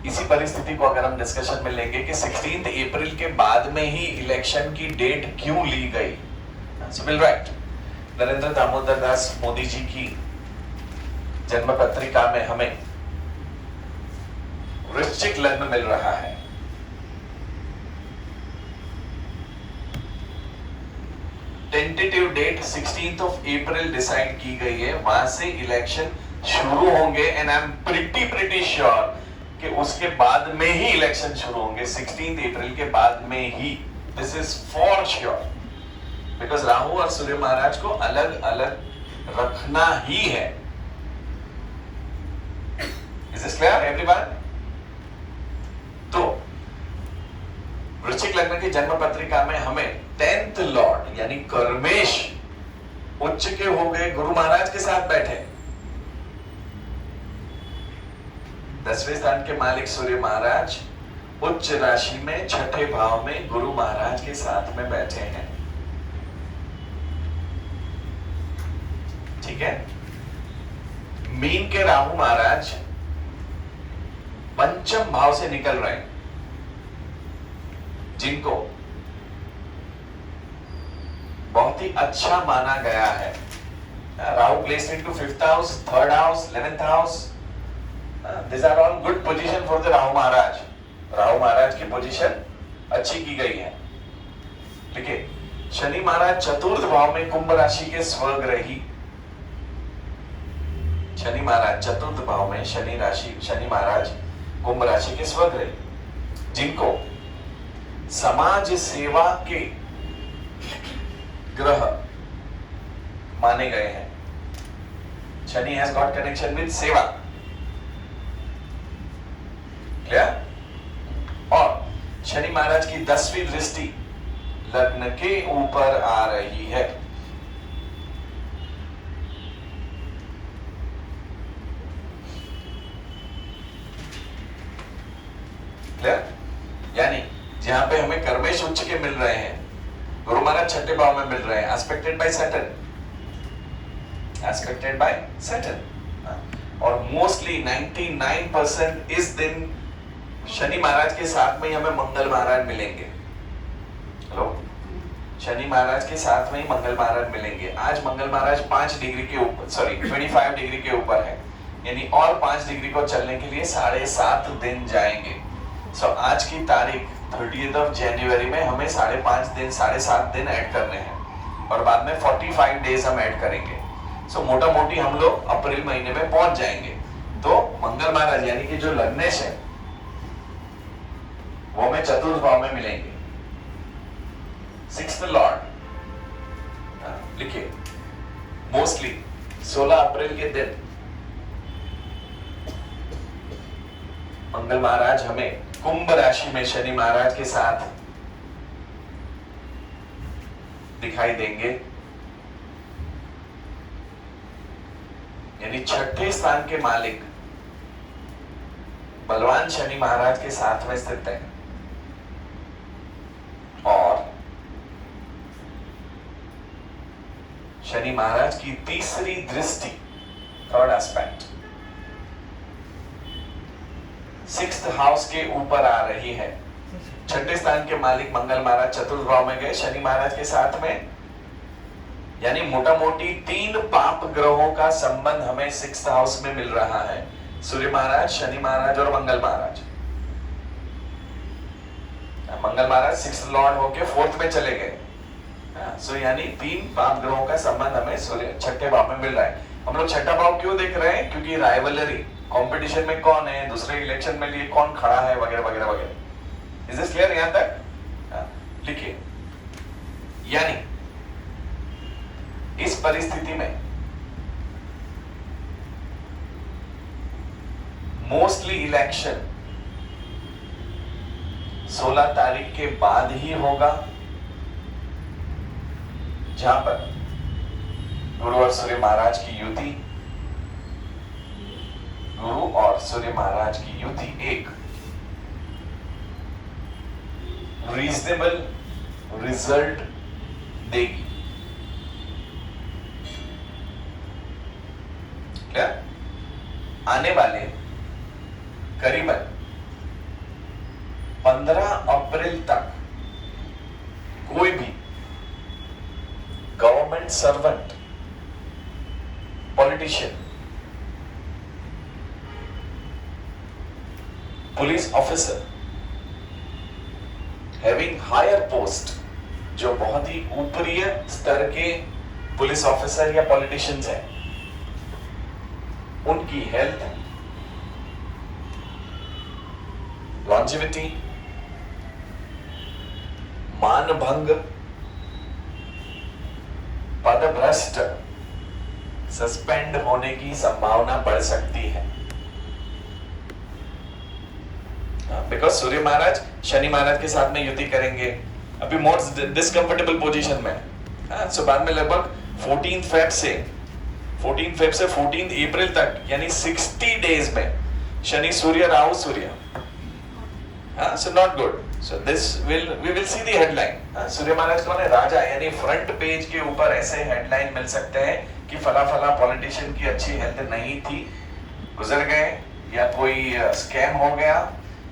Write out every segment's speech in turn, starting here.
इसी परिस्थिति को अगर हम डिस्कशन में लेंगे कि 16 अप्रैल के बाद में ही इलेक्शन की डेट क्यों ली गई, so will write Narendra Damodar Das Modi ji की जन्म पत्रिका में हमें वृश्चिक लग्न मिल रहा है। टेंटेटिव डेट 16 अप्रैल डिसाइड की गई है, वहां से इलेक्शन शुरू होंगे and I am pretty sure कि उसके बाद में ही इलेक्शन शुरू होंगे, 16 अप्रैल के बाद में ही। This is for sure, because Rahu और सूर्य महाराज को अलग अलग रखना ही है। Is this clear everyone? तो वृश्चिक लग्न की जन्म पत्रिका में हमें 10th लॉर्ड यानी कर्मेश उच्च के हो गए, गुरु महाराज के साथ बैठे। 10वें स्थान के मालिक सूर्य महाराज उच्च राशि में छठे भाव में गुरु महाराज के साथ में बैठे हैं। ठीक है। मीन के राहु महाराज पंचम भाव से निकल रहे हैं, जिनको बहुत ही अच्छा माना गया है। Rahu placed into 5th house, 3rd house, 11th house, this are all good position for the Rahu महाराज। राहु महाराज की पोजीशन अच्छी की गई है। ठीक है। शनि महाराज चतुर्थ भाव में कुंभ राशि के स्वग्रही, शनि महाराज चतुर्थ भाव में शनि महाराज कुंभ राशि के स्वग्रही, जिनको समाज सेवा के ग्रह माने गए हैं। Shani has got connection with सेवा, क्लियर? और शनि महाराज की 10वीं दृष्टि लग्न के ऊपर आ रही है। क्लियर? यानी जहां पे हमें कर्मेश उच्च के मिल रहे हैं, गुरु महाराज छठे भाव में मिल रहे हैं, aspected by Saturn, aspected by Saturn. और मोस्टली 99% इस दिन शनि महाराज के साथ में ही हमें मंगल महाराज मिलेंगे। हेलो, शनि महाराज के साथ में ही मंगल महाराज मिलेंगे। आज मंगल महाराज 5 डिग्री के ऊपर, सॉरी 25 डिग्री के ऊपर है, यानी और 5 डिग्री को चलने के लिए 7.5 दिन जाएंगे। सो आज की तारीख 30 जनवरी में हमें 7.5 दिन ऐड करने हैं और बाद में 45 डेज हम ऐड करेंगे। सो मोटा मोटी हम लोग अप्रैल महीने में पहुंच जाएंगे। तो मंगल महाराज यानी कि जो लग्नेश है वो हमें चतुर्थ भाव में मिलेंगे। 6th लॉर्ड लिखिए, मोस्टली 16 अप्रैल के दिन मंगल महाराज हमें कुंभ राशि में शनि महाराज के साथ दिखाई देंगे, यानी छठे स्थान के मालिक बलवान शनि महाराज के साथ में स्थित है। और शनि महाराज की 3री दृष्टि, 3rd एस्पेक्ट 6th हाउस के ऊपर आ रही है। छठे स्थान के मालिक मंगल महाराज चतुर्थ भाव में गए शनि महाराज के साथ में, यानी मोटा मोटी 3 पाप ग्रहों का संबंध हमें 6th हाउस में मिल रहा है। सूर्य महाराज, शनि महाराज और मंगल महाराज। मंगल महाराज 6th लॉर्ड होके 4th में चले गए। सो यानी 3 पाप ग्रहों का संबंध हमें सूर्य छठे भाव में मिल रहा है। हम लोग छठा भाव क्यों देख रहे हैं? क्योंकि राइवलरी, कंपटीशन में कौन है, दूसरे इलेक्शन में लिए कौन खड़ा है, वगैरह वगैरह वगैरह। इज दिस क्लियर यहां तक? लिखिए, यानी इस परिस्थिति में मोस्टली इलेक्शन 16 तारीख के बाद ही होगा, जहां पर गुरु और सूर्य महाराज की युति, गुरु और सूर्य महाराज की युति एक रीजनेबल रिजल्ट देगी। क्या? आने वाले करीबन 15 अप्रैल तक कोई भी government servant, politician, police officer having higher post, जो बहुत ही ऊपरी स्तर के पुलिस ऑफिसर या पॉलिटिशियंस हैं, उनकी हेल्थ, लॉन्जिविटी, मानभंग, पदभ्रष्ट, सस्पेंड होने की संभावना बढ़ सकती है। बिकॉज सूर्य महाराज शनि महाराज के साथ में युति करेंगे, अभी मोस्ट डिसकंफर्टेबल पोजीशन में। सो बाद में लगभग 14 फेब से 14 अप्रैल तक, यानी 60 डेज में शनि सूर्य राहु सूर्य, so not good. So this we will see the headline. सूर्य महाराज कौन है? राजा, यानी फ्रंट पेज के ऊपर ऐसे हेडलाइन मिल सकते हैं कि फला फला पॉलिटिशियन की अच्छी हेल्थ नहीं थी, गुजर गए, या कोई स्कैम हो गया,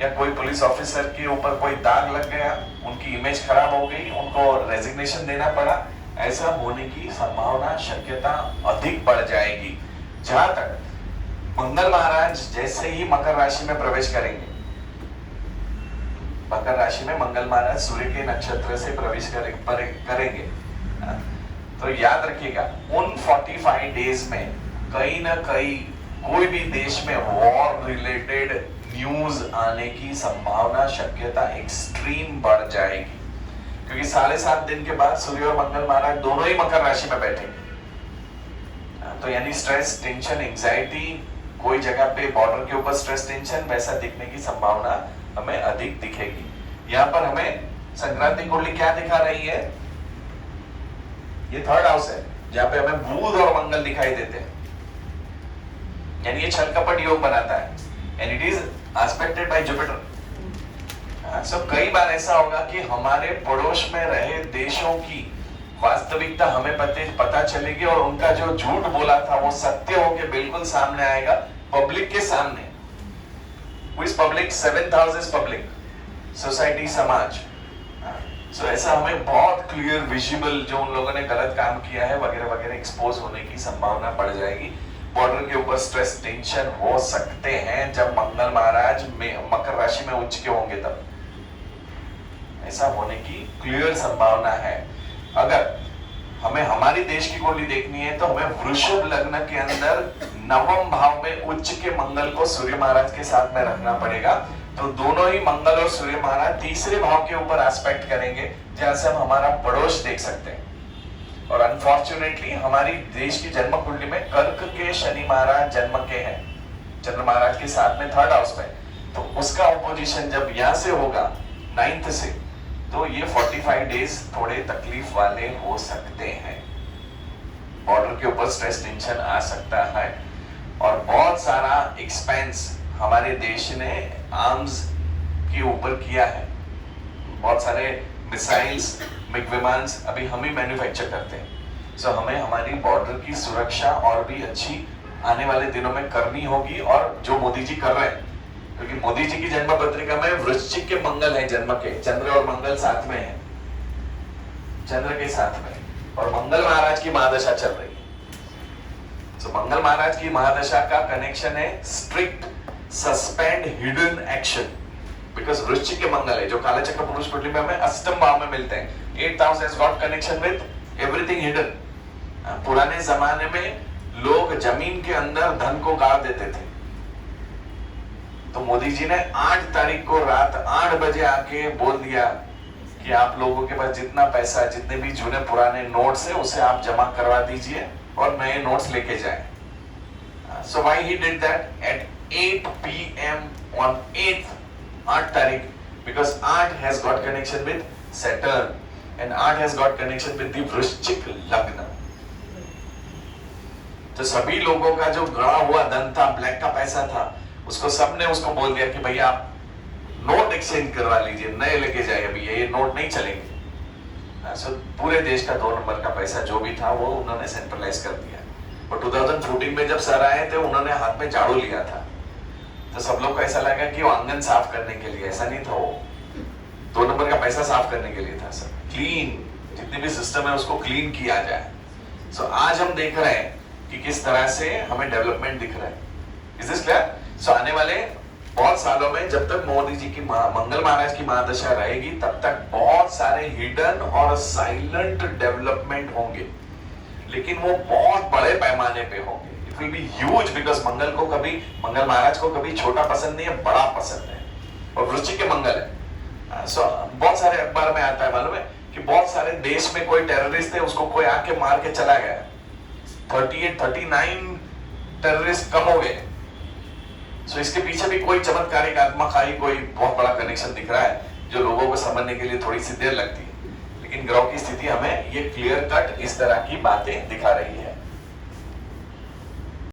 या कोई पुलिस ऑफिसर के ऊपर कोई दाग लग गया, उनकी इमेज खराब हो गई, उनको रेजिग्नेशन देना पड़ा। ऐसा होने की संभावना, शक्यता अधिक बढ़ जाएगी। जहां तक मंगल महाराज जैसे ही मकर राशि में प्रवेश करेंगे, मकर राशि में मंगल महाराज सूर्य के नक्षत्र से प्रवेश करेंगे, तो याद रखिएगा उन 45 डेज में कहीं ना कहीं कोई भी देश में वॉर रिलेटेड न्यूज आने की संभावना, शक्यता एक्सट्रीम बढ़ जाएगी, क्योंकि 7.5 दिन के बाद सूर्य और मंगल महाराज दोनों ही मकर राशि में बैठेंगे। तो यानी स्ट्रेस, टेंशन, एंजाइटी, कोई जगह पे बॉर्डर के ऊपर स्ट्रेस, टेंशन वैसा दिखने की संभावना हमें अधिक दिखेगी। यहाँ पर हमें संक्रांति कुंडली क्या दिखा रही है? ये 3rd हाउस है, जहाँ पे हमें बुध और मंगल दिखाई देते हैं, यानी ये छल कपट योग बनाता है, and it is aspected by Jupiter. So कई बार ऐसा होगा कि हमारे पड़ोस में रहे देशों की वास्तविकता हमें पता चलेगी, और उनका जो झूठ बोला था वो सत्य होके बिल्कुल सामने आएगा, पब्लिक के सामने। Who is public? 7th house is public, society, समाज। सो ऐसा हमें बहुत क्लियर विजिबल, जो उन लोगों ने गलत काम किया है वगैरह वगैरह, एक्सपोज होने की संभावना बढ़ जाएगी। बॉर्डर के ऊपर स्ट्रेस, टेंशन हो सकते हैं जब मंगल महाराज में मकर राशि में उच्च के होंगे, तब ऐसा होने की क्लियर संभावना है। अगर हमें हमारी देश की कुंडली देखनी है तो हमें वृषभ लग्न के अंदर 9वें भाव में उच्च के मंगल को सूर्य महाराज के साथ में रखना पड़ेगा। तो दोनों ही मंगल और सूर्य महाराज 3रे भाव के ऊपर एस्पेक्ट करेंगे, जहां से हम हमारा पड़ोस देख सकते हैं। और अनफॉर्चुनेटली हमारी देश की जन्म कुंडली में कर्क के शनि महाराज जन्म के हैं, चंद्र महाराज के साथ में 3rd हाउस में, तो उसका ऑपोजिशन जब यहां से होगा 9th से, तो ये 45 डेज थोड़े तकलीफ वाले हो सकते हैं। बॉर्डर के ऊपर स्ट्रेस, टेंशन आ सकता है, और बहुत सारा एक्सपेंस हमारे देश ने आर्म्स के ऊपर किया है। बहुत सारे मिसाइल्स, मिग विमान अभी हम ही मैन्युफैक्चर करते हैं। सो हमें हमारी बॉर्डर की सुरक्षा और भी अच्छी आने वाले दिनों में करनी होगी, और जो मोदी जी कर रहे हैं, क्योंकि मोदी जी की जन्म पत्रिका में वृश्चिक के मंगल है, जन्म के चंद्र और मंगल साथ में है, चंद्र के साथ में, और मंगल महाराज की महादशा चल रही है। तो मंगल महाराज की महादशा का कनेक्शन है strict, suspend, hidden action, because वृश्चिक के मंगल है, जो काला चक्र पुरुष कुंडली में हमें अष्टम भाव में मिलते हैं। 8th house has got connection with everything hidden. पुराने जमाने में लोग जमीन के अंदर धन को गाड़ देते थे, तो मोदी जी ने 8 तारीख को रात 8 बजे आके बोल दिया कि आप लोगों के पास जितना पैसा, जितने भी जुने पुराने नोट्स है, उसे आप जमा करवा दीजिए और नए नोट्स लेके जाएं। So why he did that at 8 PM on 8th तारीख, because 8 has got connection with Saturn and 8 has got connection with the वृश्चिक लग्न। तो सभी लोगों का जो गड़ा हुआ धन था, ब्लैक का पैसा था, उसको सबने उसको बोल दिया कि भैया आप नोट एक्सचेंज करवा लीजिए, नए लेके जाइए, अभी ये नोट नहीं चलेंगे। सो पूरे देश का 2 नंबर का पैसा जो भी था वो उन्होंने सेंट्रलाइज कर दिया। और 2014 में जब सर आए थे, उन्होंने हाथ में झाड़ू लिया था, तो सब लोग को ऐसा लगा कि वो आंगन साफ करने के लिए, ऐसा नहीं था, वो 2 नंबर का पैसा साफ करने के लिए था सर, क्लीन, जितने भी सिस्टम है उसको क्लीन किया जाए। सो आज हम देख रहे हैं कि किस तरह से हमें डेवलपमेंट दिख रहा है। Is this clear? सो आने वाले बहुत सालों में जब तक मोदी जी की मंगल महाराज की महादशा रहेगी तब तक बहुत सारे हिडन और साइलेंट डेवलपमेंट होंगे, लेकिन वो बहुत बड़े पैमाने पे होंगे। It will be huge, because Mangal महाराज को कभी छोटा पसंद नहीं है, बड़ा पसंद है, और वृश्चिक के मंगल है। सो बहुत सारे अखबार में आता है, मालूम है कि बहुत सारे देश में कोई टेररिस्ट थे, उसको कोई आके मार के चला गया, 38 39 टेररिस्ट कम हो गए। सो इसके पीछे भी कोई चमत्कारिक आत्मा का ही कोई बहुत बड़ा कनेक्शन दिख रहा है, जो लोगों को समझने के लिए थोड़ी सी देर लगती है, लेकिन ग्रह की स्थिति हमें ये क्लियर कट इस तरह की बातें दिखा रही है।